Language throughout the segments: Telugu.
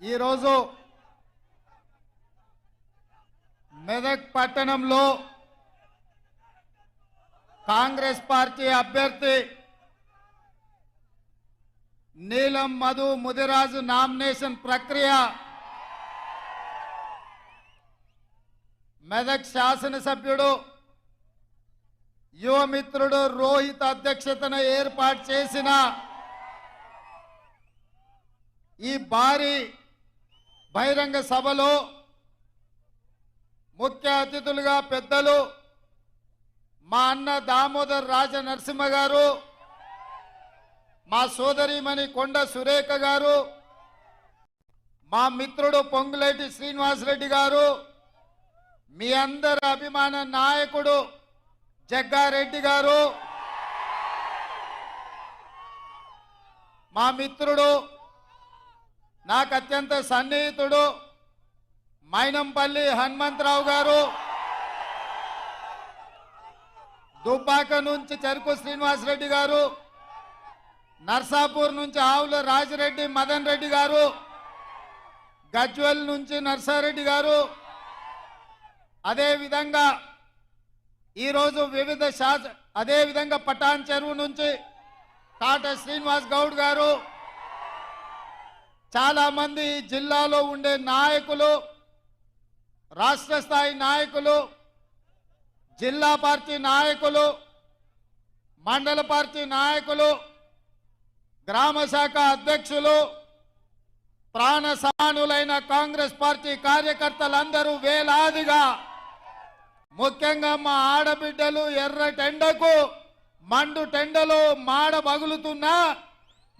ఈరోజు మెదక్ పట్టణంలో కాంగ్రెస్ పార్టీ అభ్యర్థి నీలం మధు ముదిరాజు నామినేషన్ ప్రక్రియ మెదక్ శాసనసభ్యుడు యువమిత్రుడు రోహిత్ అధ్యక్షతన ఏర్పాటు చేసిన ఈ భారీ బహిరంగ సభలో ముఖ్య అతిథులుగా పెద్దలు మా అన్న దామోదర్ రాజ నరసింహ గారు, మా సోదరిమణి కొండ సురేఖ గారు, మా మిత్రుడు పొంగులేటి శ్రీనివాసరెడ్డి గారు, మీ అందరి అభిమాన నాయకుడు జగ్గారెడ్డి గారు, మా మిత్రుడు నాకు అత్యంత సన్నిహితుడు మైనంపల్లి హనుమంతరావు గారు, దుబ్బాక నుంచి చెరుకు శ్రీనివాసరెడ్డి గారు, నర్సాపూర్ నుంచి ఆవుల రాజిరెడ్డి మదన్ రెడ్డి గారు, గజ్వెల్ నుంచి నర్సారెడ్డి గారు, అదేవిధంగా ఈరోజు అదేవిధంగా పటాన్ చెరువు నుంచి తాట శ్రీనివాస్ గౌడ్ గారు, చాలా మంది జిల్లాలో ఉండే నాయకులు, రాష్ట్ర స్థాయి నాయకులు, జిల్లా పార్టీ నాయకులు, మండల పార్టీ నాయకులు, గ్రామ శాఖ అధ్యక్షులు, ప్రాణ సమానులైన కాంగ్రెస్ పార్టీ కార్యకర్తలందరూ వేలాదిగా, ముఖ్యంగా మా ఆడబిడ్డలు ఎర్రటెండకు మండు టెండలో మాడ బగులుతున్న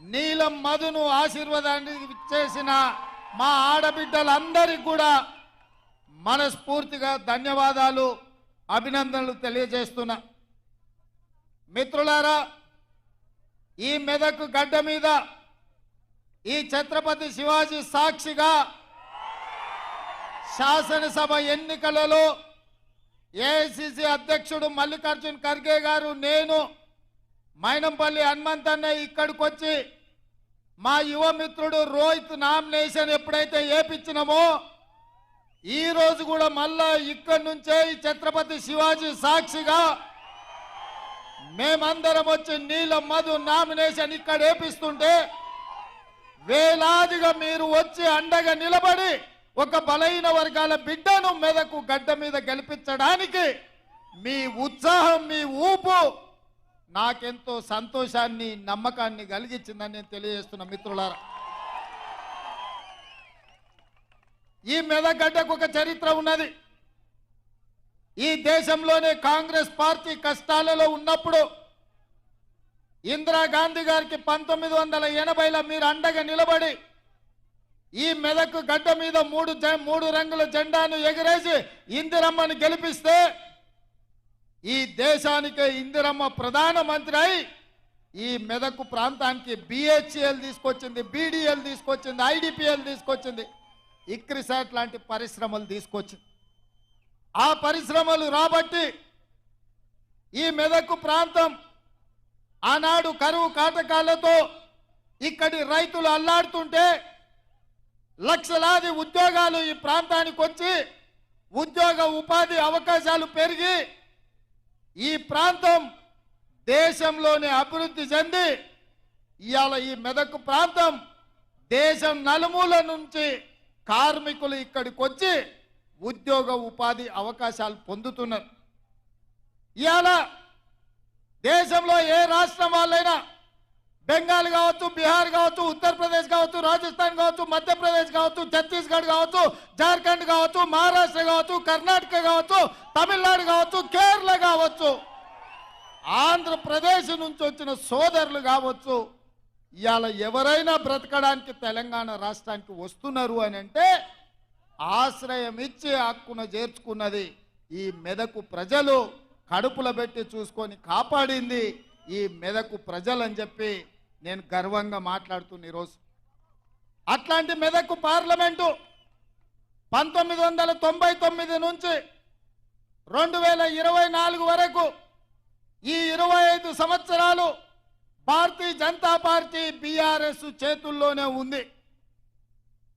నీలం మధును ఆశీర్వాదానికి చేసిన మా ఆడబిడ్డలందరికీ కూడా మనస్ఫూర్తిగా ధన్యవాదాలు, అభినందనలు తెలియజేస్తున్నా. మిత్రులారా, ఈ మెదక్ గడ్డ మీద ఈ ఛత్రపతి శివాజీ సాక్షిగా శాసనసభ ఎన్నికలలో ఏఐసిసి అధ్యక్షుడు మల్లికార్జున్ ఖర్గే గారు, నేను మైనంపల్లి హనుమంతన్న ఇక్కడికి వచ్చి మా యువమిత్రుడు రోహిత్ నామినేషన్ ఎప్పుడైతే ఏపించినామో ఈ రోజు కూడా మళ్ళా ఇక్కడి నుంచే ఈ ఛత్రపతి శివాజీ సాక్షిగా మేమందరం వచ్చి నీలం మధు నామినేషన్ ఇక్కడ ఏపిస్తుంటే వేలాదిగా మీరు వచ్చి అండగా నిలబడి ఒక బలహీన వర్గాల బిడ్డను మెదకు గడ్డ మీద గెలిపించడానికి మీ ఉత్సాహం, మీ ఊపు నాకెంతో సంతోషాన్ని, నమ్మకాన్ని కలిగించిందని నేను తెలియజేస్తున్నా. మిత్రులారా, ఈ మెదగడ్డకు ఒక చరిత్ర ఉన్నది. ఈ దేశంలోనే కాంగ్రెస్ పార్టీ కష్టాలలో ఉన్నప్పుడు ఇందిరాగాంధీ గారికి 1980లో మీరు అండగా నిలబడి ఈ మెదక్ గడ్డ మీద మూడు రంగుల జెండాను ఎగిరేసి ఇందిరమ్మను గెలిపిస్తే ఈ దేశానికే ఇందిరమ్మ ప్రధానమంత్రి అయి ఈ మెదక్ ప్రాంతానికి బిహెచ్ఎల్ తీసుకొచ్చింది, బీడీఎల్ తీసుకొచ్చింది, ఐడిపిఎల్ తీసుకొచ్చింది, ఇక్రిసాట్ లాంటి పరిశ్రమలు తీసుకొచ్చింది. ఆ పరిశ్రమలు రాబట్టి ఈ మెదక్ ప్రాంతం ఆనాడు కరువు కాటకాలతో ఇక్కడి రైతులు అల్లాడుతుంటే లక్షలాది ఉద్యోగాలు ఈ ప్రాంతానికి వచ్చి ఉద్యోగ ఉపాధి అవకాశాలు పెరిగి ఈ ప్రాంతం దేశంలోనే అభివృద్ధి చెంది ఇవాళ ఈ మెదక్ ప్రాంతం దేశం నలుమూల నుంచి కార్మికులు ఇక్కడికి వచ్చి ఉద్యోగ ఉపాధి అవకాశాలు పొందుతున్నారు. ఇవాళ దేశంలో ఏ రాష్ట్రం వాళ్ళైనా బెంగాల్ కావచ్చు, బీహార్ కావచ్చు, ఉత్తరప్రదేశ్ కావచ్చు, రాజస్థాన్ కావచ్చు, మధ్యప్రదేశ్ కావచ్చు, ఛత్తీస్గఢ్ కావచ్చు, జార్ఖండ్ కావచ్చు, మహారాష్ట్ర కావచ్చు, కర్ణాటక కావచ్చు, తమిళనాడు కావచ్చు, కేరళ కావచ్చు, ఆంధ్రప్రదేశ్ నుంచి వచ్చిన సోదరులు కావచ్చు, ఇవాళ ఎవరైనా బ్రతకడానికి తెలంగాణ రాష్ట్రానికి వస్తున్నారు అని అంటే ఆశ్రయం ఇచ్చి హక్కున చేర్చుకున్నది ఈ మెదకు ప్రజలు, కడుపులో పెట్టి చూసుకొని కాపాడింది ఈ మెదకు ప్రజలని చెప్పి నేను గర్వంగా మాట్లాడుతున్న ఈరోజు. అట్లాంటి మెదకు పార్లమెంటు 1999 నుంచి 2024 వరకు ఈ 25 సంవత్సరాలు భారతీయ జనతా పార్టీ బీఆర్ఎస్ చేతుల్లోనే ఉంది.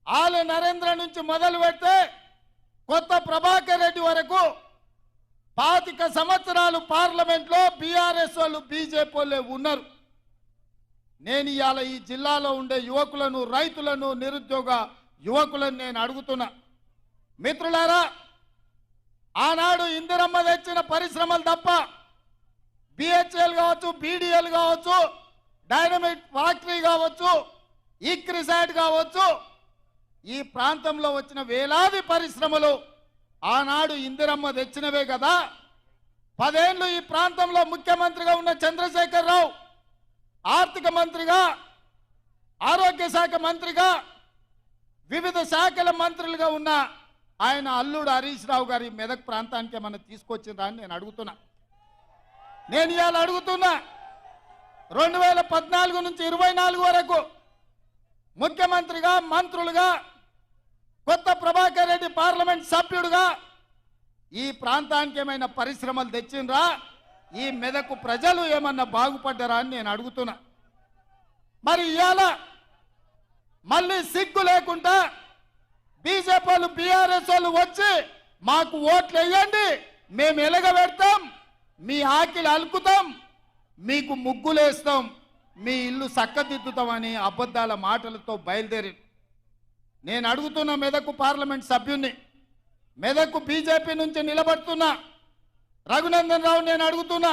ఆల నరేంద్ర నుంచి మొదలు పెడితే కొత్త ప్రభాకర్ రెడ్డి వరకు 25 సంవత్సరాలు పార్లమెంట్లో బీఆర్ఎస్ వాళ్ళు బీజేపీ వాళ్ళే ఉన్నారు. నేను ఇవాళ ఈ జిల్లాలో ఉండే యువకులను, రైతులను, నిరుద్యోగ యువకులను నేను అడుగుతున్నా, మిత్రులారా, ఆనాడు ఇందిరమ్మ తెచ్చిన పరిశ్రమలు తప్ప బిహెచ్ఎల్ కావచ్చు, బీడీఎల్ కావచ్చు, డైనమిక్ ఫ్యాక్టరీ కావచ్చు, ఈక్రిసాట్ కావచ్చు, ఈ ప్రాంతంలో వచ్చిన వేలాది పరిశ్రమలు ఆనాడు ఇందిరమ్మ తెచ్చినవే కదా. 10 ఏళ్ళు ఈ ప్రాంతంలో ముఖ్యమంత్రిగా ఉన్న చంద్రశేఖరరావు ఆర్థిక మంత్రిగా, ఆరోగ్య శాఖ మంత్రిగా, వివిధ శాఖల మంత్రులుగా ఉన్న ఆయన అల్లుడు హరీష్ రావు గారి మెదక్ ప్రాంతానికి ఏమన్నా తీసుకొచ్చిందా అని నేను అడుగుతున్నా. నేను ఇవాళ అడుగుతున్నా, 2014 నుంచి 24 వరకు ముఖ్యమంత్రిగా, మంత్రులుగా, కొత్త ప్రభాకర్ రెడ్డి పార్లమెంట్ సభ్యుడుగా ఈ ప్రాంతానికి ఏమైనా పరిశ్రమలు తెచ్చిండ్రా? ఈ మెదకు ప్రజలు ఏమన్నా బాగుపడ్డారా అని నేను అడుగుతున్నా. మరి ఇవాళ మళ్ళీ సిగ్గు లేకుండా బీజేపీ వాళ్ళు, బీఆర్ఎస్ వాళ్ళు వచ్చి మాకు ఓట్లు వేయండి, మేము ఎలగబెడతాం, మీ ఆకిలి అలుకుతాం, మీకు ముగ్గులేస్తాం, మీ ఇల్లు చక్కదిద్దుతామని అబద్ధాల మాటలతో బయలుదేరి నేను అడుగుతున్న మెదకు పార్లమెంట్ సభ్యుని, మెదకు బీజేపీ నుంచి నిలబడుతున్నా రఘునందన్ రావు నేను అడుగుతున్నా,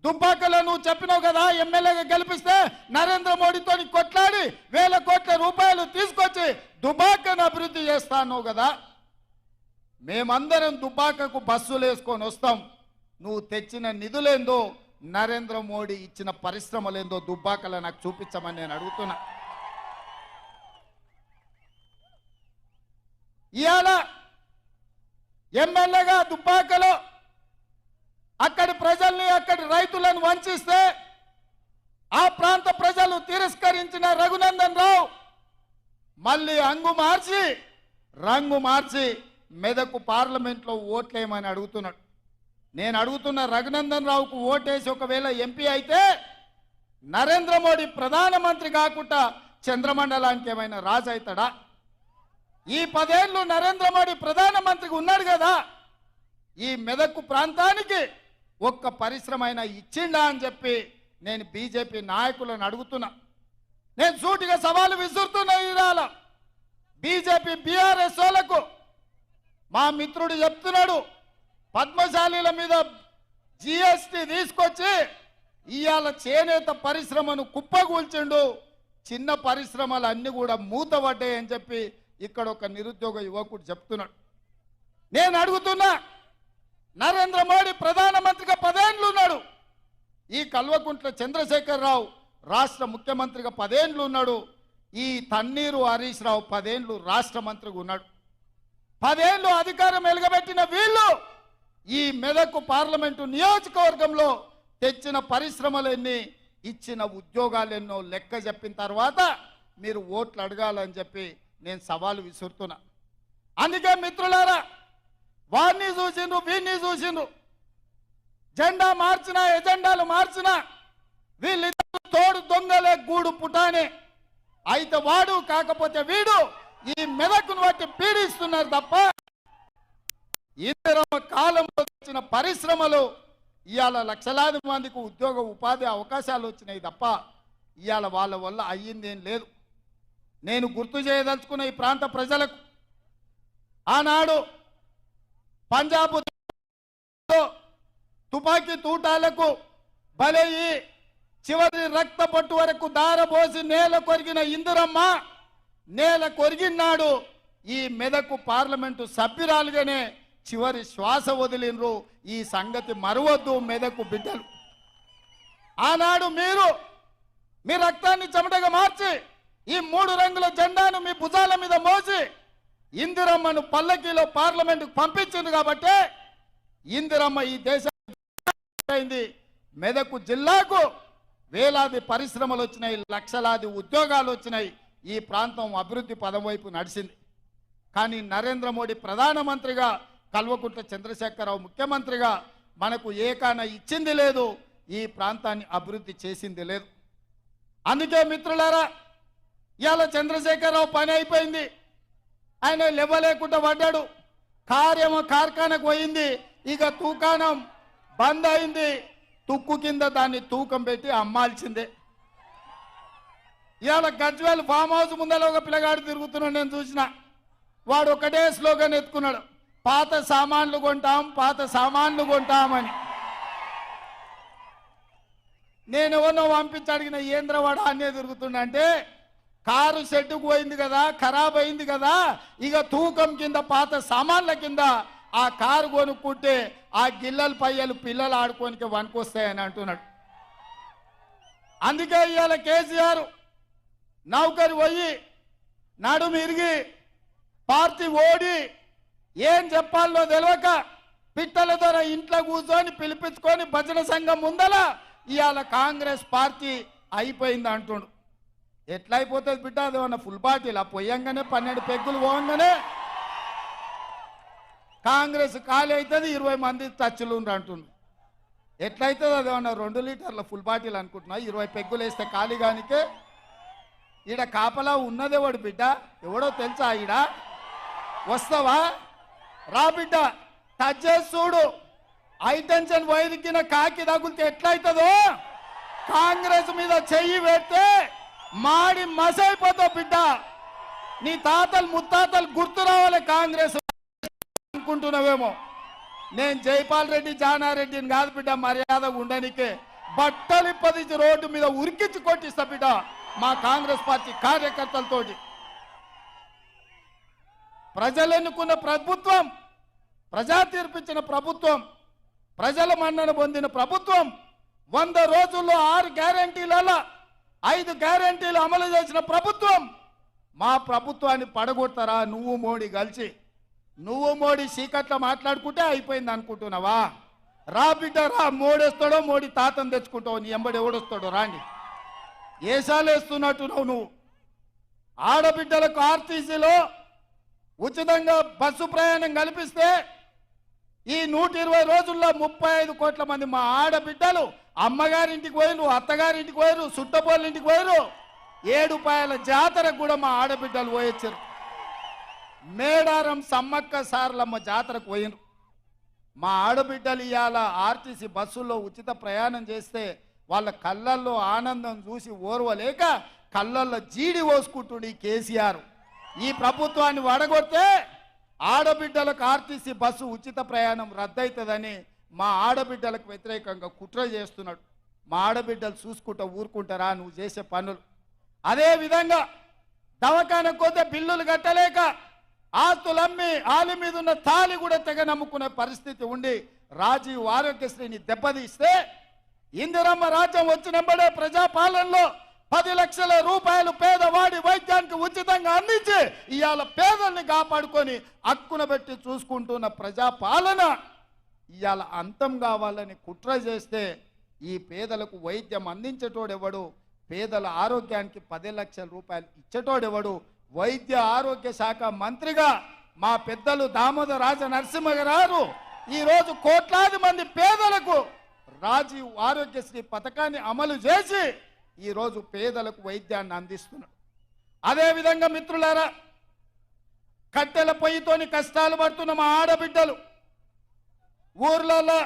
దుబ్బాకలో నువ్వు చెప్పినావు కదా ఎమ్మెల్యేగా గెలిపిస్తే నరేంద్ర మోడీతో కొట్లాడి 1000 కోట్ల రూపాయలు తీసుకొచ్చి దుబ్బాకను అభివృద్ధి చేస్తాను కదా. మేమందరం దుబ్బాకకు బస్సులు వేసుకొని వస్తాం, నువ్వు తెచ్చిన నిధులేందో, నరేంద్ర మోడీ ఇచ్చిన పరిశ్రమలేందో దుబ్బాకలో నాకు చూపించమని నేను అడుగుతున్నా. ఇవాళ ఎమ్మెల్యేగా దుబ్బాకలో అక్కడి ప్రజల్ని, అక్కడి రైతులను వంచిస్తే ఆ ప్రాంత ప్రజలు తిరస్కరించిన రఘునందన్ రావు మళ్ళీ రంగు మార్చి మెదకు పార్లమెంట్లో ఓట్లేయమని అడుగుతున్నాడు. నేను అడుగుతున్న, రఘునందన్ రావుకు ఓటేసి ఒకవేళ ఎంపీ అయితే నరేంద్ర మోడీ ప్రధానమంత్రి కాకుండా చంద్రమండలానికి ఏమైనా రాజు అవుతాడా? ఈ 10 ఏళ్ళు నరేంద్ర మోడీ ప్రధానమంత్రిగా ఉన్నాడు కదా, ఈ మెదకు ప్రాంతానికి ఒక్క పరిశ్రమ అయినా ఇచ్చిండా అని చెప్పి నేను బీజేపీ నాయకులను అడుగుతున్నా. నేను సూటిగా సవాలు విసురుతున్నా. ఇవాళ బీజేపీ బీఆర్ఎస్ వాళ్ళకు మా మిత్రుడు చెప్తున్నాడు, పద్మశాలీల మీద జిఎస్టీ తీసుకొచ్చి ఇవాళ చేనేత పరిశ్రమను కుప్పగూల్చిండు, చిన్న పరిశ్రమలు అన్ని కూడా మూతపడ్డాయని చెప్పి ఇక్కడ ఒక నిరుద్యోగ యువకుడు చెప్తున్నాడు. నేను అడుగుతున్నా, నరేంద్ర మోడీ ప్రధానమంత్రిగా 10 ఏళ్ళు ఉన్నాడు, ఈ కల్వకుంట్ల చంద్రశేఖరరావు రాష్ట్ర ముఖ్యమంత్రిగా 10 ఏళ్ళు ఉన్నాడు, ఈ తన్నీరు హరీష్ రావు 10 ఏళ్ళు రాష్ట్ర మంత్రిగా ఉన్నాడు. 10 ఏళ్ళు అధికారం వెలుగబెట్టిన వీళ్ళు ఈ మెదకు పార్లమెంటు నియోజకవర్గంలో తెచ్చిన పరిశ్రమలెన్ని, ఇచ్చిన ఉద్యోగాలెన్నో లెక్క చెప్పిన తర్వాత మీరు ఓట్లు అడగాలని చెప్పి నేను సవాలు విసురుతున్నా. అందుకే మిత్రులారా, వారిని చూసిండ్రు, వీరిని చూసిండ్రు, జెండా మార్చినా, ఎజెండాలు మార్చినా వీళ్ళిద్దరు తోడు దొంగలే, గూడు పుటానే, అయితే వాడు కాకపోతే వీడు ఈ మెదకును బట్టి పీడిస్తున్నారు తప్ప ఇందిరమ్మ కాలంలో వచ్చిన పరిశ్రమలు ఇవాళ లక్షలాది మందికి ఉద్యోగ ఉపాధి అవకాశాలు వచ్చినాయి తప్ప ఇవాళ వాళ్ళ వల్ల అయ్యిందేం లేదు. నేను గుర్తు చేయదలుచుకున్న ఈ ప్రాంత ప్రజలకు, ఆనాడు పంజాబ్ తుపాకీ తూటాలకు బలయ్యి చివరి రక్త పట్టు వరకు దారబోసి నేల కొరిగిన ఇందిరమ్మ నేల కొరిగినాడు ఈ మెదకు పార్లమెంటు సభ్యురాలుగానే చివరి శ్వాస వదిలినరు. ఈ సంగతి మరవద్దు మెదకు బిడ్డలు. ఆనాడు మీ రక్తాన్ని చెమటగా మార్చి ఈ 3 రంగుల జెండాను మీ భుజాల మీద మోసి ఇందిరమ్మను పల్లకీలో పార్లమెంటుకు పంపించింది కాబట్టి ఇందిరమ్మ ఈ దేశానికి, మెదకు జిల్లాకు వేలాది పరిశ్రమలు వచ్చినాయి, లక్షలాది ఉద్యోగాలు వచ్చినాయి, ఈ ప్రాంతం అభివృద్ధి పదం వైపు నడిచింది. కానీ నరేంద్ర మోడీ ప్రధానమంత్రిగా, కల్వకుంట్ల చంద్రశేఖరరావు ముఖ్యమంత్రిగా మనకు ఏకాన ఇచ్చింది లేదు, ఈ ప్రాంతాన్ని అభివృద్ధి చేసింది లేదు. అందుకే మిత్రులారా, ఇవాళ చంద్రశేఖరరావు పని అయిపోయింది, ఆయన లేవలేకుండా పడ్డాడు. కార్యమో కార్ఖానకు పోయింది, ఇక తూకానం బంద్ అయింది. తుక్కు కింద దాన్ని తూకం పెట్టి అమ్మాల్సిందే. ఇవాళ గజ్వేల్ ఫామ్ హౌస్ ముందర ఒక పిల్లగాడు తిరుగుతున్నాడు, నేను చూసిన. వాడు ఒకటే స్లోగన్ ఎత్తుకున్నాడు, పాత సామాన్లు కొంటాం, పాత సామాన్లు కొంటామని. నేను ఎవరినో పంపించి అడిగిన, ఏంద్రవాడు అనే తిరుగుతుండంటే, కారు షెడ్డుకు పోయింది కదా, ఖరాబ్ అయింది కదా, ఇక తూకం కింద పాత సామాన్ల కింద ఆ కారు కొనుక్కుంటే ఆ గిల్లల పయ్యలు పిల్లలు ఆడుకోనికి వనుకొస్తాయని అంటున్నాడు. అందుకే ఇవాళ కేసీఆర్ నౌకరి పోయి నడుము ఇరిగి పార్టీ ఓడి ఏం చెప్పాలో తెలియక పిట్టల ద్వారా ఇంట్లో కూర్చొని పిలిపించుకొని భజన సంఘం ముందల ఇవాళ కాంగ్రెస్ పార్టీ అయిపోయింది అంటుండు. ఎట్లా అయిపోతుంది బిడ్డ? అదేమన్నా ఫుల్ పార్టీలా? పోయంగానే 12 పెగ్గులు పోగానే కాంగ్రెస్ ఖాళీ అవుతుంది, 20 మంది టచ్లు అంటుండు. ఎట్లయితుంది? అదేమన్నా 2 లీటర్ల ఫుల్ పార్టీలు అనుకుంటున్నా? 20 పెగ్గులు వేస్తే ఖాళీ కానికే. ఈడ కాపలా ఉన్నదేవాడు బిడ్డ, ఎవడో తెలుసా? ఈడ వస్తావా? రా బిడ్డ, టచ్ చేసి చూడు. హైటెన్షన్ వైరికిన కాకి తగులితే ఎట్లయితుందో కాంగ్రెస్ మీద చెయ్యి పెడితే మాడి మసైపోతావు బిడ్డ. నీ తాతలు ముత్తాతలు గుర్తు రావాలి కాంగ్రెస్ అనుకుంటున్నావేమో. నేను జైపాల్ రెడ్డి జానారెడ్డిని కాదు బిడ్డ, మర్యాద ఉండనికే బట్టలు 10 రోడ్డు మీద ఉరికించి కొట్టిస్తా బిడ్డ మా కాంగ్రెస్ పార్టీ కార్యకర్తలతోటి. ప్రజలు ఎన్నుకున్న ప్రభుత్వం, ప్రజా తీర్పిచ్చిన ప్రభుత్వం, ప్రజల మన్నన పొందిన ప్రభుత్వం 100 రోజుల్లో 6 గ్యారంటీలలో 5 గ్యారంటీలు అమలు చేసిన ప్రభుత్వం. మా ప్రభుత్వాన్ని పడగొడతారా నువ్వు మోడీ కలిసి? నువ్వు మోడీ చీకట్లో మాట్లాడుకుంటే అయిపోయింది అనుకుంటున్నావా? రా బిడ్డ రా, మోడేస్తాడో మోడీ తాతను తెచ్చుకుంటావు, నీ ఎంబడి ఎవడొస్తాడో రాండి. ఏసాలేస్తున్నట్టు నువ్వు. ఆడబిడ్డలకు ఆర్టీసీలో ఉచితంగా బస్సు ప్రయాణం కల్పిస్తే ఈ 120 రోజుల్లో 35 కోట్ల మంది మా ఆడబిడ్డలు అమ్మగారింటికి పోయిరు, అత్తగారింటికి పోయిరు, సుట్టపోళ్ళింటికి పోయిరు. 7 పాయల జాతరకు కూడా మా ఆడబిడ్డలు పోయొచ్చారు. మేడారం సమ్మక్క సారలమ్మ జాతరకు పోయినరు. మా ఆడబిడ్డలు ఇవాళ ఆర్టీసీ బస్సుల్లో ఉచిత ప్రయాణం చేస్తే వాళ్ళ కళ్ళల్లో ఆనందం చూసి ఓర్వలేక కళ్ళల్లో జీడి పోసుకుంటుండి కేసీఆర్. ఈ ప్రభుత్వాన్ని వడగొడితే ఆడబిడ్డలకు ఆర్టీసీ బస్సు ఉచిత ప్రయాణం రద్దవుతుందని మా ఆడబిడ్డలకు వ్యతిరేకంగా కుట్ర చేస్తున్నాడు. మా ఆడబిడ్డలు చూసుకుంటా ఊరుకుంటారా నువ్వు చేసే పనులు? అదేవిధంగా దవాఖానకు పోతే బిల్లులు కట్టలేక ఆస్తులమ్మి ఆలి మీద ఉన్న తాళి కూడా తెగ నమ్ముకునే పరిస్థితి ఉండి రాజీవ్ ఆరోగ్యశ్రీని దెబ్బతీస్తే ఇందిరమ్మ రాజ్యం వచ్చినప్పుడే ప్రజాపాలనలో 10 లక్షల రూపాయలు పేదవాడి వైద్యానికి ఉచితంగా అందించి ఇవాళ పేదల్ని కాపాడుకొని హక్కున పెట్టి చూసుకుంటున్న ప్రజాపాలన ఇవాళ అంతం కావాలని కుట్ర చేస్తే ఈ పేదలకు వైద్యం అందించేటోడెవడు? పేదల ఆరోగ్యానికి 10 లక్షల రూపాయలు ఇచ్చేటోడెవడు? వైద్య ఆరోగ్య శాఖ మంత్రిగా మా పెద్దలు దామోదర రాజ నరసింహ గారు ఈరోజు కోట్లాది మంది పేదలకు రాజీవ్ ఆరోగ్యశ్రీ పథకాన్ని అమలు చేసి ఈరోజు పేదలకు వైద్యాన్ని అందిస్తున్నాడు. అదేవిధంగా మిత్రులారా, కట్టెల పొయ్యితోని కష్టాలు పడుతున్న మా ఆడబిడ్డలు ఊర్లలో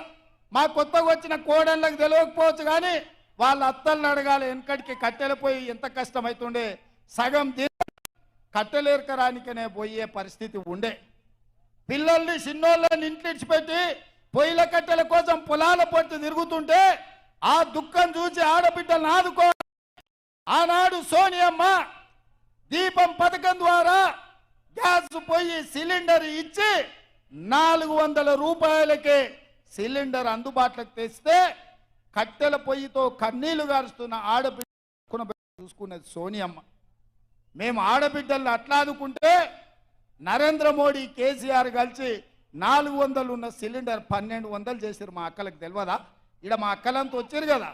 మా కొత్తగా వచ్చిన కోడళ్ళకు తెలియకపోవచ్చు కానీ వాళ్ళ అత్తల్ని అడగాలి. వెనకడికి కట్టెల పొయ్యి ఎంత కష్టమవుతుండే, సగం కట్టెలేరకరానికనే పోయే పరిస్థితి ఉండే. పిల్లల్ని చిన్నోళ్ళని ఇంట్లిడిచిపెట్టి పొయ్యిల కట్టెల కోసం పొలాల పొట్టు తిరుగుతుంటే ఆ దుఃఖం చూసి ఆడబిడ్డలను ఆదుకో. ఆనాడు సోనియమ్మ దీపం పథకం ద్వారా గ్యాస్ పొయ్యి సిలిండర్ ఇచ్చి 400 రూపాయలకే సిలిండర్ అందుబాటులోకి తెస్తే కట్టెల పొయ్యితో కన్నీళ్లు గారుస్తున్న ఆడబిడ్డ చూసుకున్నది సోనియమ్మ. మేము ఆడబిడ్డలను అట్లా ఆదుకుంటే నరేంద్ర మోడీ కేసీఆర్ కలిసి 400 ఉన్న సిలిండర్ 1200 చేశారు. మా అక్కలకు తెలియదా? ఇక్కడ మా అక్కలంతా వచ్చారు కదా,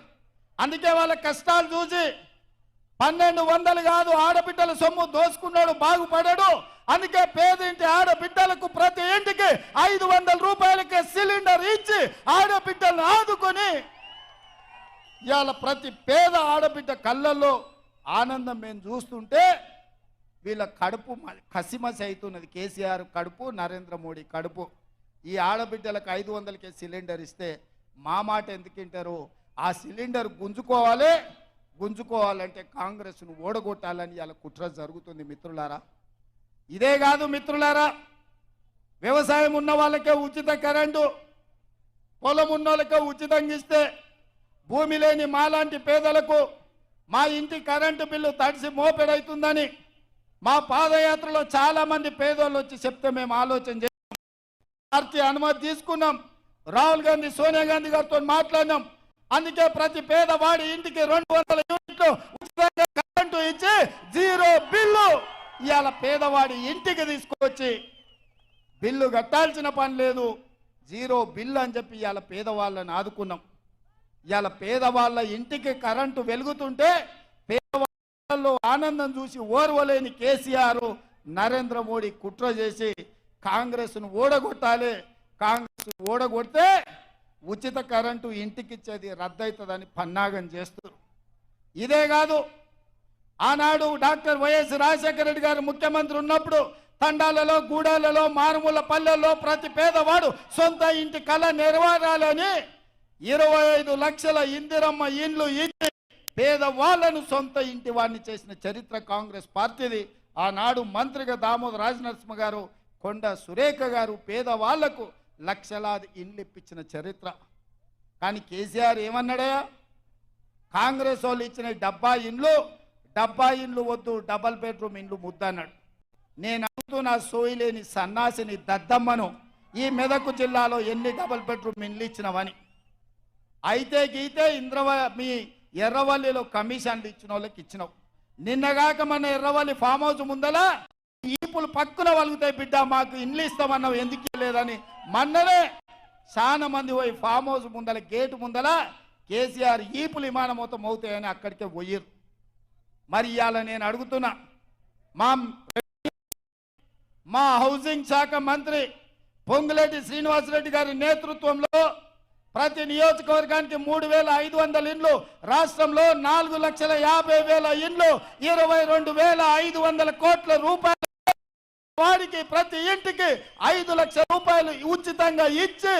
అందుకే వాళ్ళ కష్టాలు చూసి 1200 కాదు, ఆడబిడ్డల సొమ్ము దోసుకున్నాడు బాగుపడాడు. అందుకే పేదింటి ఆడబిడ్డలకు ప్రతి ఇంటికి 500 రూపాయలకే సిలిండర్ ఇచ్చి ఆడబిడ్డలను ఆదుకొని ఇవాళ ప్రతి పేద ఆడబిడ్డ కళ్ళల్లో ఆనందం మేము చూస్తుంటే వీళ్ళ కడుపు కసిమసి అవుతున్నది. కేసీఆర్ కడుపు, నరేంద్ర మోడీ కడుపు. ఈ ఆడబిడ్డలకు 500కే సిలిండర్ ఇస్తే మా మాట ఎందుకు వింటారు? ఆ సిలిండర్ గుంజుకోవాలంటే కాంగ్రెస్ను ఓడగొట్టాలని ఇలా కుట్ర జరుగుతుంది మిత్రులారా. ఇదే కాదు మిత్రులారా, వ్యవసాయం ఉన్న వాళ్ళకే ఉచిత కరెంటు, పొలం ఉన్న వాళ్ళకే ఉచితంగా ఇస్తే భూమి లేని మాలాంటి పేదలకు మా ఇంటి కరెంటు బిల్లు తడిసి మోపెడవుతుందని మా పాదయాత్రలో చాలా మంది పేదోళ్ళు వచ్చి చెప్తే మేము ఆలోచన చేసాం. పార్టీ అనుమతి తీసుకున్నాం. రాహుల్ గాంధీ, సోనియా గాంధీ గారితో మాట్లాడినాం. అందుకే ప్రతి పేదవాడి ఇంటికి 200 యూనిట్లు ఉచితంగా కరెంటు ఇచ్చి 0 బిల్లు ఇవాళ పేదవాడి ఇంటికి తీసుకొచ్చి బిల్లు కట్టాల్సిన పని లేదు, 0 బిల్లు అని చెప్పి ఇవాళ పేదవాళ్ళని ఆదుకున్నాం. ఇవాళ పేదవాళ్ళ ఇంటికి కరెంటు వెలుగుతుంటే పేదవాళ్ళు ఆనందం చూసి ఓర్వలేని కేసీఆర్, నరేంద్ర మోడీ కుట్ర చేసి కాంగ్రెస్ను ఓడగొట్టాలి, కాంగ్రెస్ ఓడగొడితే ఉచిత కరెంటు ఇంటికిచ్చేది రద్దవుతుందని పన్నాగం చేస్తారు. ఇదే కాదు, ఆనాడు డాక్టర్ వైఎస్ రాజశేఖర రెడ్డి గారు ముఖ్యమంత్రి ఉన్నప్పుడు తండాలలో, గూడాలలో, మారుమూల పల్లెల్లో ప్రతి పేదవాడు సొంత ఇంటి కళ నెరవేరాలని 25 లక్షల ఇందిరమ్మ ఇండ్లు ఇచ్చి పేదవాళ్లను సొంత ఇంటి వాడిని చేసిన చరిత్ర కాంగ్రెస్ పార్టీది. ఆనాడు మంత్రిగా దామోదర రాజనరసింహ గారు, కొండ సురేఖ గారు పేదవాళ్లకు లక్షలాది ఇండ్లు ఇప్పించిన చరిత్ర. కానీ కేసీఆర్ ఏమన్నాడయా? కాంగ్రెస్ వాళ్ళు ఇచ్చిన డబ్బా ఇండ్లు వద్దు, డబల్ బెడ్రూమ్ ఇండ్లు ముద్దన్నాడు. నేను అడుగుతున్నా, సోయిలేని సన్నాసిని దద్దమ్మను, ఈ మెదక్ జిల్లాలో ఎన్ని డబల్ బెడ్రూమ్ ఇండ్లు ఇచ్చినవని. అయితే గీతే మీ ఎర్రవల్లిలో కమిషన్లు ఇచ్చిన వాళ్ళకి ఇచ్చినావు. నిన్నగాక మన ఎర్రవల్లి ఫామ్ హౌస్ ముందల ఈపులు పక్కున వలుగుతాయి బిడ్డ, మాకు ఇండ్లు ఇస్తామన్నావు ఎందుకు లేదని మొన్ననే చాలా మంది పోయి ఫామ్ హౌస్ ముందల గేటు ముందల కేసీఆర్ ఈపులు విమానమోతం అవుతాయని అక్కడికే పోయారు. మరి ఇవాళ నేను అడుగుతున్నా, మా హౌసింగ్ శాఖ మంత్రి పొంగులేటి శ్రీనివాసరెడ్డి గారి నేతృత్వంలో ప్రతి నియోజకవర్గానికి 3,500 ఇండ్లు, రాష్ట్రంలో 4,50,000 ఇండ్లు, 22,500 కోట్ల రూపాయలు వాడికి ప్రతి ఇంటికి 5 లక్షల రూపాయలు ఉచితంగా ఇచ్చి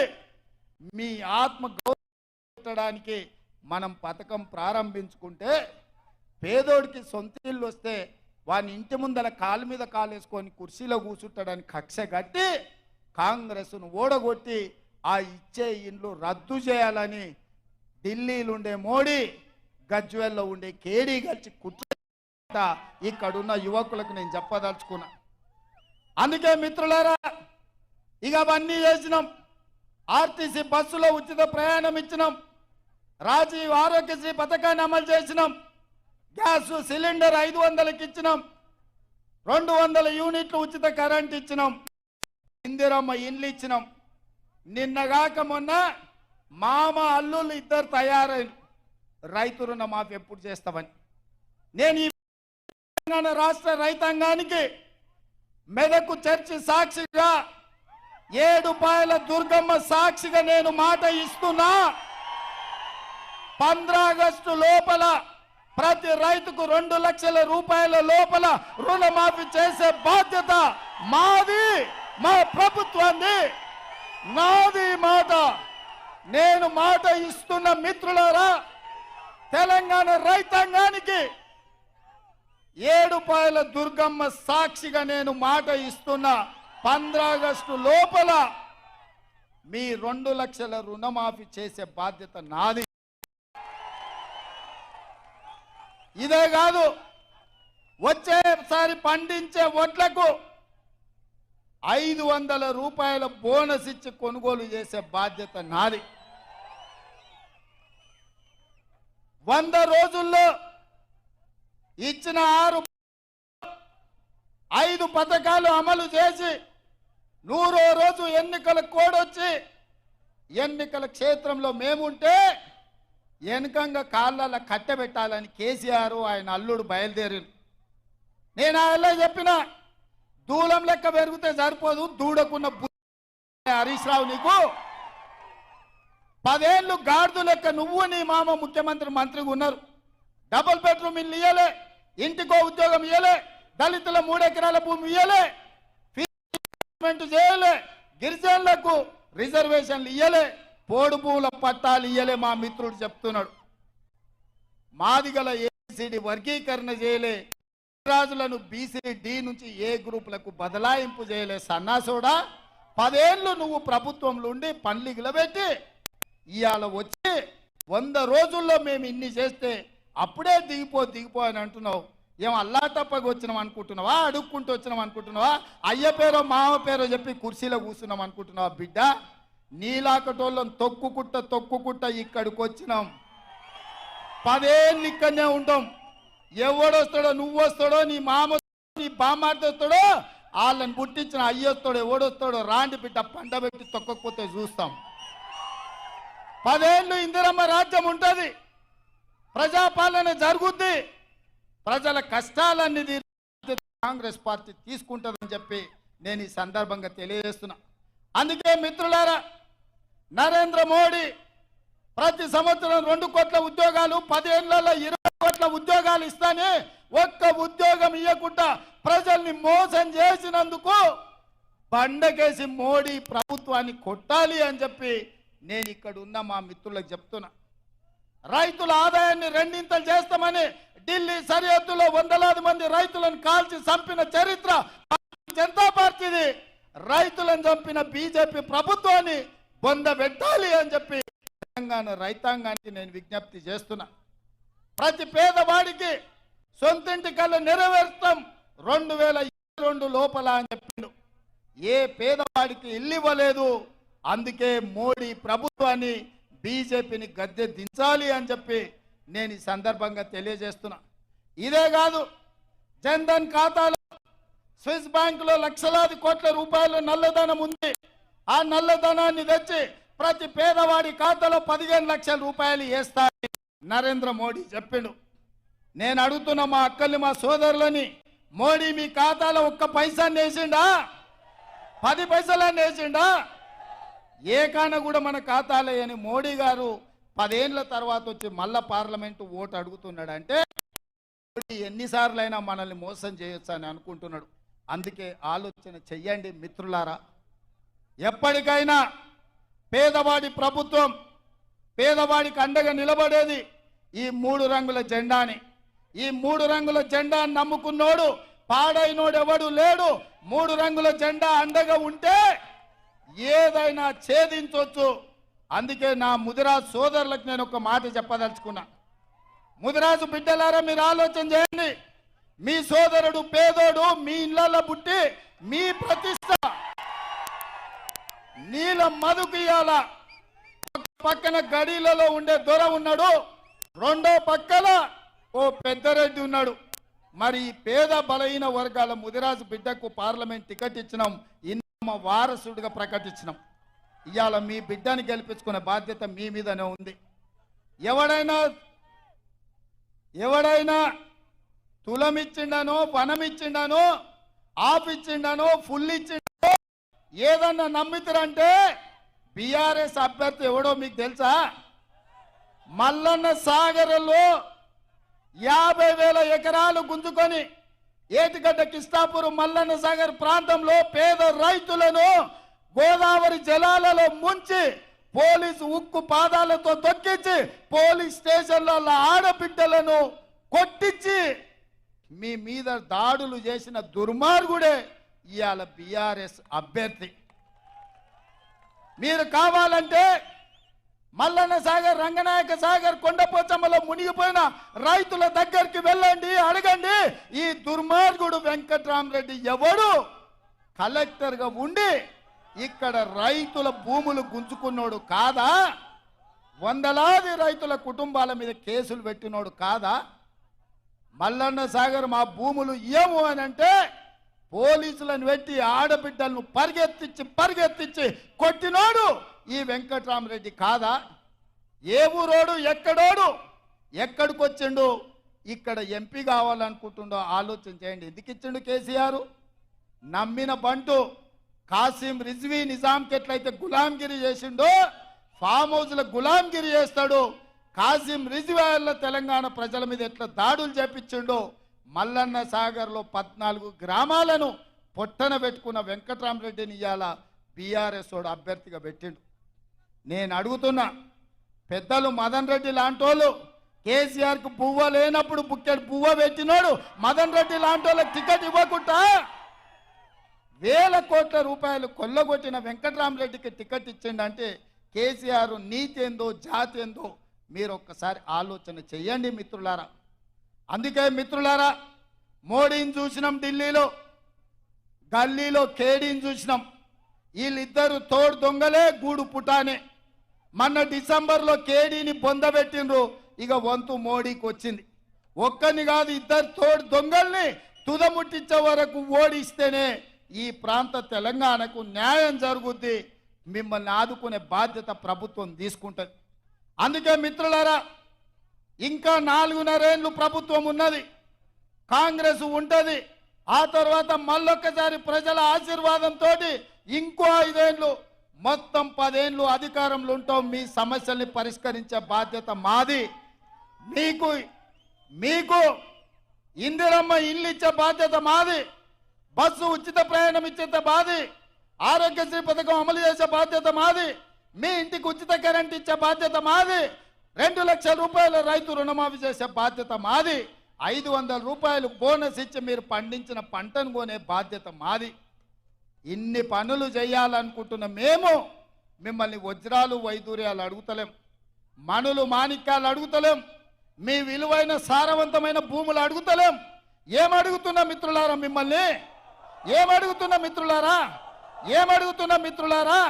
మీ ఆత్మ గౌరవించడానికి మనం పథకం ప్రారంభించుకుంటే పేదోడికి సొంత ఇల్లు వస్తే వాని ఇంటి ముందల కాలు మీద కాలేసుకొని కుర్చీలో కూర్చుంటాడని కక్ష కట్టి కాంగ్రెస్ను ఓడగొట్టి ఆ ఇచ్చే ఇండ్లు రద్దు చేయాలని ఢిల్లీలో ఉండే మోడీ, గజ్వేల్లో ఉండే కేడీ కలిసి కుట్ర ఇక్కడున్న యువకులకు నేను చెప్పదలుచుకున్నా. అందుకే మిత్రులారా, ఇక అవన్నీ చేసినాం. ఆర్టీసీ బస్సులో ఉచిత ప్రయాణం ఇచ్చినాం, రాజీవ్ ఆరోగ్యశ్రీ పథకాన్ని అమలు చేసినాం, గ్యాస్ సిలిండర్ 500కి ఇచ్చినాం, 200 యూనిట్లు ఉచిత కరెంట్ ఇచ్చినాం, ఇందిరమ్మ ఇండ్లు ఇచ్చినాం. నిన్నగాక మొన్న మామ అల్లుళ్ళు ఇద్దరు తయారైన రైతు రుణమాఫీ ఎప్పుడు చేస్తామని నేను ఈ తెలంగాణ రాష్ట్ర రైతాంగానికి మెదకు చర్చి సాక్షిగా, ఏడుపాయల దుర్గమ్మ సాక్షిగా నేను మాట ఇస్తున్నా. 15 ఆగస్టు లోపల ప్రతి రైతుకు 2 లక్షల రూపాయల లోపల రుణమాఫీ చేసే బాధ్యత మాది, మా ప్రభుత్వాన్ని. నాది మాట. నేను మాట ఇస్తున్న మిత్రులారా, తెలంగాణ రైతాంగానికి ఏడుపాయల దుర్గమ్మ సాక్షిగా నేను మాట ఇస్తున్నా. 15 ఆగస్టు లోపల మీ 2 లక్షల రుణమాఫీ చేసే బాధ్యత నాది. ఇదే కాదు, వచ్చేసారి పండించే వడ్లకు 500 రూపాయల బోనస్ ఇచ్చి కొనుగోలు చేసే బాధ్యత నాది. 100 రోజుల్లో ఇచ్చిన 5 పథకాలు అమలు చేసి 100వ రోజు ఎన్నికల కోడ్ వచ్చి ఎన్నికల క్షేత్రంలో మేముంటే వెనకంగా కాళ్ళ కట్టబెట్టాలని కేసీఆర్ ఆయన అల్లుడు బయలుదేరి. నేను ఆయన చెప్పిన, దూలం లెక్క పెరిగితే సరిపోదు, దూడకున్న హరీష్ రావు నీకు 10 ఏళ్ళు గాడిద లెక్క నువ్వు నీ మామ ముఖ్యమంత్రి మంత్రిగా ఉన్నారు. డబుల్ బెడ్రూమ్ ఇల్లు ఇయ్యలే, ఇంటికో ఉద్యోగం ఇయ్యలే, దళితుల 3 ఎకరాల భూమి ఇయ్యలే, ఫీజు చేయలే, గిరిజనులకు రిజర్వేషన్లు ఇయ్యలే, పోడు భూముల పట్టాలు ఇయ్యలే. మా మిత్రుడు చెప్తున్నాడు. మాదిగల ఏబిసిడి వర్గీకరణ చేయలే, రాజులను బీసీ నుంచి ఏ గ్రూపులకు బదలాయింపు చేయలే. సన్నాసోడా 10 ఏళ్ళు నువ్వు ప్రభుత్వంలో ఉండి పన్లిగిల పెట్టి ఇవాళ వచ్చి 100 రోజుల్లో మేము ఇన్ని చేస్తే అప్పుడే దిగిపో అని అంటున్నావు. ఏం అల్లా తప్పగా వచ్చినాం అనుకుంటున్నావా? అడుక్కుంటూ వచ్చినాం అనుకుంటున్నావా? అయ్య పేరో మామ పేరో చెప్పి కుర్చీలో కూర్చున్నాం అనుకుంటున్నావా? బిడ్డ, నీలాకటోళ్ళని తొక్కుకుంట ఇక్కడికి వచ్చినాం. 10 ఏళ్ళు ఇక్కడనే ఉంటాం. ఎవడొస్తాడో, నువ్వు వస్తాడో, నీ మామ నీ బామ్మార్ది వస్తాడో, వాళ్ళని పుట్టించిన అయ్యొస్తాడో ఎవడొస్తాడో రాండి బిడ్డ, పండబెట్టి తొక్కకపోతే చూస్తాం. 10 ఏళ్ళు ఇందిరమ్మ రాజ్యం ఉంటుంది, ప్రజాపాలన జరుగుద్ది, ప్రజల కష్టాలన్నీ కాంగ్రెస్ పార్టీ తీసుకుంటుందని చెప్పి నేను ఈ సందర్భంగా తెలియజేస్తున్నా. అందుకే మిత్రులారా, నరేంద్ర మోడీ ప్రతి సంవత్సరం 2 కోట్ల ఉద్యోగాలు, 10 ఏళ్లలో 20 కోట్ల ఉద్యోగాలు ఇస్తానే ఒక్క ఉద్యోగం ఇవ్వకుండా ప్రజల్ని మోసం చేసినందుకు బండకేసి మోడీ ప్రభుత్వాన్ని కొట్టాలి అని చెప్పి నేను ఇక్కడ ఉన్న మా మిత్రులకు చెప్తున్నా. రైతుల ఆదాయాన్ని 2 చేస్తామని ఢిల్లీ సరిహద్దులో వందలాది మంది రైతులను కాల్చి చంపిన చరిత్ర జనతా పార్టీది. రైతులను చంపిన బీజేపీ ప్రభుత్వాన్ని బొందబెట్టాలి అని చెప్పి తెలంగాణ రైతాంగానికి నేను విజ్ఞప్తి చేస్తున్నా. ప్రతి పేదవాడికి సొంతింటి కళ నెరవేర్స్తాం 2022 లోపల అని చెప్పిండు. ఏ పేదవాడికి ఇల్లు ఇవ్వలేదు. అందుకే మోడీ ప్రభుత్వాన్ని, బీజేపీని గద్దె దించాలి అని చెప్పి నేను ఈ సందర్భంగా తెలియజేస్తున్నా. ఇదే కాదు, జన్ధన్ ఖాతాలో స్విస్ బ్యాంకులో లక్షలాది కోట్ల రూపాయలు నల్లధనం ఉంది. ఆ నల్లధనాన్ని తెచ్చి ప్రతి పేదవాడి ఖాతాలో 15 లక్షల రూపాయలు వేస్తారని నరేంద్ర మోడీ చెప్పిండు. నేను అడుగుతున్న మా అక్కల్ని, మా సోదరులని, మోడీ మీ ఖాతాలో 1 పైసాన్ని వేసిండా? 10 పైసలన్నీ వేసిండా? ఏ కాన కూడా మన ఖాతాలో అని మోడీ గారు 10 ఏళ్ల తర్వాత వచ్చి మళ్ళా పార్లమెంటు ఓటు అడుగుతున్నాడు అంటే ఎన్నిసార్లైనా మనల్ని మోసం చేయొచ్చు అని అనుకుంటున్నాడు. అందుకే ఆలోచన చెయ్యండి మిత్రులారా. ఎప్పటికైనా పేదవాడి ప్రభుత్వం, పేదవాడికి అండగా నిలబడేది ఈ 3 రంగుల జెండాని. ఈ 3 రంగుల జెండాని నమ్ముకున్నోడు, పాడైనోడు ఎవడు లేడు. 3 రంగుల జెండా అండగా ఉంటే ఏదైనా ఛేదించవచ్చు. అందుకే నా ముదిరాజు సోదరులకు నేను ఒక మాట చెప్పదలుచుకున్నా. ముదిరాజు బిడ్డలారా, మీరు ఆలోచన చేయండి. మీ సోదరుడు పేదోడు మీ ఇళ్లలో పుట్టి మీ ప్రతిష్ట నీల మధుకియాల పక్కన గడిలలో ఉండే దొర ఉన్నాడు, రెండో పక్కన ఓ పెద్దరెడ్డి ఉన్నాడు. మరి ఈ పేద బలహీన వర్గాల ముదిరాజు బిడ్డకు పార్లమెంట్ టికెట్ ఇచ్చినాం, ఇన్నమ్మ వారసుడిగా ప్రకటించినాం. ఇవాళ మీ బిడ్డని గెలిపించుకునే బాధ్యత మీ మీదనే ఉంది. ఎవడైనా తులమిచ్చిండనో, వనమిచ్చిండనో, ఆపిచ్చిండనో, ఫుల్ ఇచ్చిండనో ఏదన్నా నమ్మితారంటే బీఆర్ఎస్ అభ్యర్థి ఎవడో మీకు తెలుసా? మల్లన్న సాగర్లో 50,000 ఎకరాలు గుంజుకొని ఏటిగడ్డ కిష్టాపురం మల్లన్న సాగర్ ప్రాంతంలో పేద రైతులను గోదావరి జలాలలో ముంచి పోలీసు ఉక్కు పాదాలతో తొక్కించి పోలీస్ స్టేషన్ల ఆడబిడ్డలను కొట్టించి మీ మీద దాడులు చేసిన దుర్మార్గుడే ఇవాళ బీఆర్ఎస్ అభ్యర్థి. మీరు కావాలంటే మల్లన్న సాగర్, రంగనాయక సాగర్, కొండపోచమ్మలో మునిగిపోయిన రైతుల దగ్గరికి వెళ్ళండి, అడగండి. ఈ దుర్మార్గుడు వెంకట్రామరెడ్డి ఎవడు కలెక్టర్గా ఉండి ఇక్కడ రైతుల భూములు గుంజుకున్నోడు కాదా? వందలాది రైతుల కుటుంబాల మీద కేసులు పెట్టినోడు కాదా? మల్లన్న సాగర్ మా భూములు ఇయ్యము అని అంటే పోలీసులను పెట్టి ఆడబిడ్డలను పరిగెత్తించి కొట్టినోడు ఈ వెంకట్రామరెడ్డి కాదా? ఏ ఊరోడు, ఎక్కడోడు, ఎక్కడికి వచ్చిండు, ఇక్కడ ఎంపీ కావాలనుకుంటుండో ఆలోచన చేయండి. ఎందుకు ఇచ్చిండు కేసీఆర్? నమ్మిన బంటు కాసిం రిజ్వీ నిజాంకి ఎట్లయితే గులాంగిరి చేసిండో ఫామ్ హౌస్ల గులాంగిరి చేస్తాడు. కాసిం రిజ్వీ తెలంగాణ ప్రజల మీద ఎట్లా దాడులు చేపించిండో మల్లన్న సాగర్లో 14 గ్రామాలను పొట్టన పెట్టుకున్న వెంకట్రామరెడ్డిని ఇవాళ బీఆర్ఎస్ వాడు అభ్యర్థిగా పెట్టిండు. నేను అడుగుతున్నా, పెద్దలు మదన్ రెడ్డి లాంటి వాళ్ళు కేసీఆర్కు పువ్వ లేనప్పుడు బుక్కెడు పువ్వ పెట్టినోడు మదన్ రెడ్డి లాంటి వాళ్ళకి టికెట్ ఇవ్వకుండా వేల కోట్ల రూపాయలు కొల్లగొట్టిన వెంకట్రామరెడ్డికి టికెట్ ఇచ్చిండంటే కేసీఆర్ నీతి ఏందో జాతి ఏందో మీరు ఒక్కసారి ఆలోచన చెయ్యండి మిత్రులారా. అందుకే మిత్రులారా, మోడీని చూసినాం ఢిల్లీలో, గల్లీలో కేడీని చూసినాం. వీళ్ళిద్దరు తోడు దొంగలే గూడు పుటానే. మొన్న డిసెంబర్లో కేడీని పొందబెట్టిండ్రు, ఇక వంతు మోడీకి వచ్చింది. ఒక్కని కాదు, ఇద్దరు తోడు దొంగల్ని తుదముట్టించే వరకు ఓడిస్తేనే ఈ ప్రాంత తెలంగాణకు న్యాయం జరుగుద్ది. మిమ్మల్ని ఆదుకునే బాధ్యత ప్రభుత్వం తీసుకుంటుంది. అందుకే మిత్రులారా, ఇంకా 4.5 ఏళ్ళు ప్రభుత్వం ఉన్నది, కాంగ్రెస్ ఉంటుంది. ఆ తర్వాత మళ్ళొక్కసారి ప్రజల ఆశీర్వాదంతో ఇంకో 5 ఏళ్ళు, మొత్తం 10 ఏళ్ళు అధికారంలో ఉంటాం. మీ సమస్యల్ని పరిష్కరించే బాధ్యత మాది. మీకు ఇందిరమ్మ ఇల్లు ఇచ్చే బాధ్యత మాది. బస్సు ఉచిత ప్రయాణం ఇచ్చే బాధ్యత, ఆరోగ్యశ్రీ పథకం అమలు చేసే బాధ్యత మాది. మీ ఇంటికి ఉచిత కరెంట్ ఇచ్చే బాధ్యత మాది. 2 లక్షల రూపాయల రైతు రుణమాఫీ చేసే బాధ్యత మాది. 500 రూపాయలు బోనస్ ఇచ్చి మీరు పండించిన పంటను కొనే బాధ్యత మాది. ఇన్ని పనులు చేయాలనుకుంటున్న మేము మిమ్మల్ని వజ్రాలు వైదూర్యాలు అడుగుతలేం, మణులు మాణిక్యాలు అడుగుతలేం, మీ విలువైన సారవంతమైన భూములు అడుగుతలేం. ఏమడుగుతున్నా మిత్రులారా, మిమ్మల్ని ఏమడుగుతున్నా మిత్రులారా,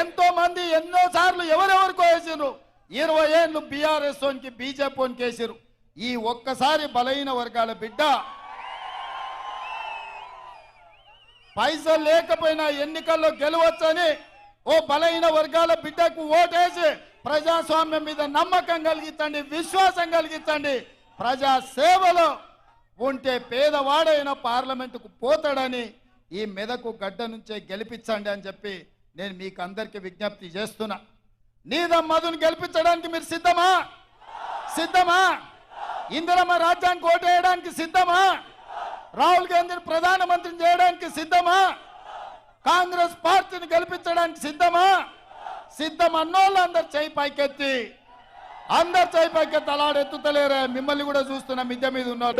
ఎంతో మంది ఎన్నోసార్లు ఎవరెవరికో వేసిర్రు. 20 ఏళ్ళు బీఆర్ఎస్ ఓన్కి బీజేపీ ఓన్కి వేసిర్రు. ఈ ఒక్కసారి బలహీన వర్గాల బిడ్డ పైసలు లేకపోయినా ఎన్నికల్లో గెలవచ్చని ఓ బలహీన వర్గాల బిడ్డకు ఓటేసి ప్రజాస్వామ్యం మీద నమ్మకం కలిగించండి, విశ్వాసం కలిగించండి. ప్రజా సేవలో ఉంటే పేదవాడైన పార్లమెంటుకు పోతాడని ఈ మెదకు గడ్డ నుంచే గెలిపించండి అని చెప్పి నేను మీకు అందరికీ విజ్ఞప్తి చేస్తున్నా. నీదం మధుని గెలిపించడానికి మీరు సిద్ధమా? ఇందిరమ్మ రాజ్యానికి ఓటు వేయడానికి సిద్ధమా? రాహుల్ గాంధీని ప్రధానమంత్రిని చేయడానికి సిద్ధమా? కాంగ్రెస్ పార్టీని గెలిపించడానికి సిద్ధమా? సిద్ధం అన్నోళ్ళు అందరు చేయి పైకెత్తి అలాడెత్తుతలేరే. మిమ్మల్ని కూడా చూస్తున్నా, మిద్దె మీద ఉన్నారు.